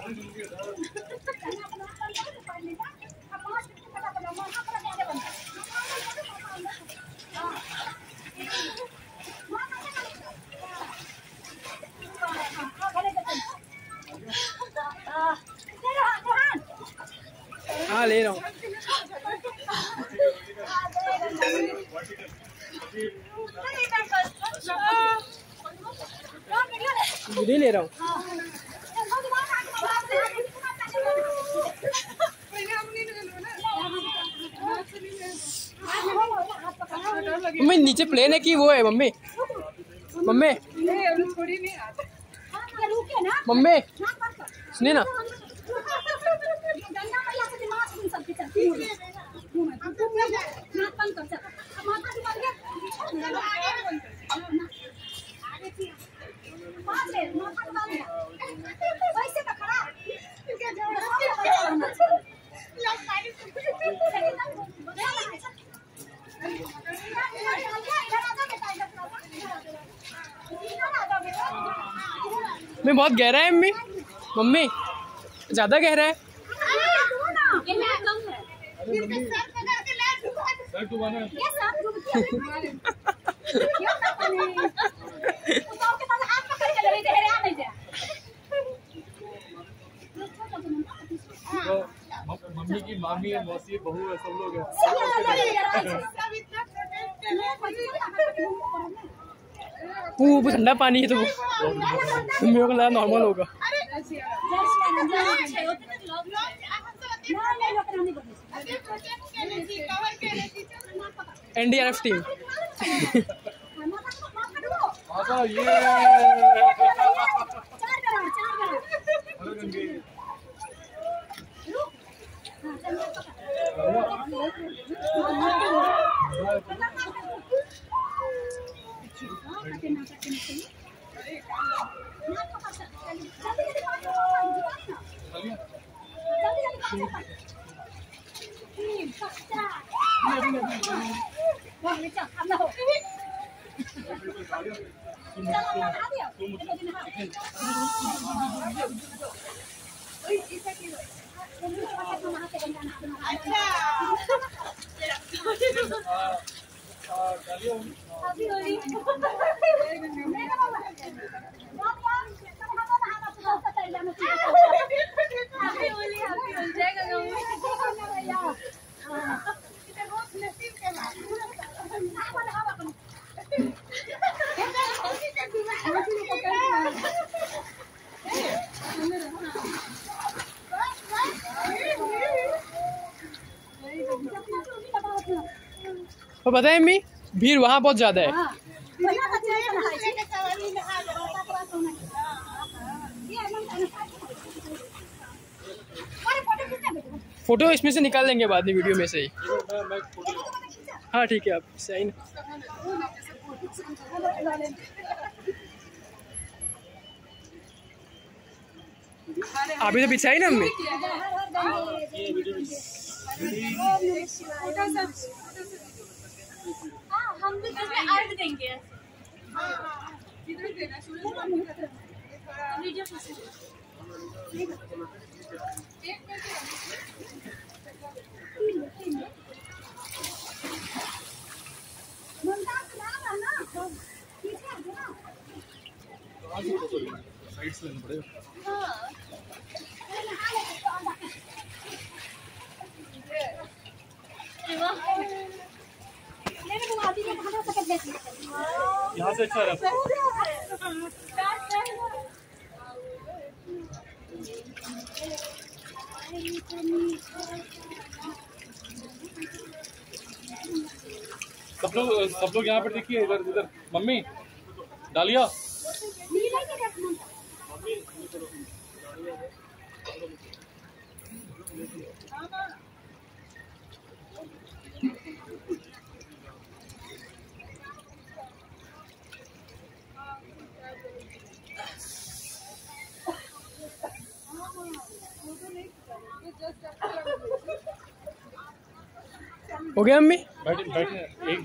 हाँ ले रहा हूँ। मुझे ले रहा हूँ। मम्मी नीचे प्लेन है कि वो है? मम्मी मम्मी मम्मी सुनिए ना। मैं बहुत गहरा है मम्मी। मम्मी ज्यादा गहरा है। मम्मी की मामी है, मौसी है, बहू है, सब लोग हैं। वो ठंडा पानी है तो मेरे को लगा नॉर्मल होगा। NDRF team. और पता है अम्मी, भीड़ वहाँ बहुत ज्यादा है। फोटो इसमें से निकाल लेंगे बाद में, वीडियो में से ही। हाँ ठीक है, आप सही। अभी तो पीछे आई ना अम्मी। हम भी अर्घ देंगे। साइड से लेना पड़ेगा। यहाँ से अच्छा रहता है। सब लोग यहाँ पर देखिए, इधर इधर। मम्मी डालिया। हो गया अम्मी? बैठे बैठे एक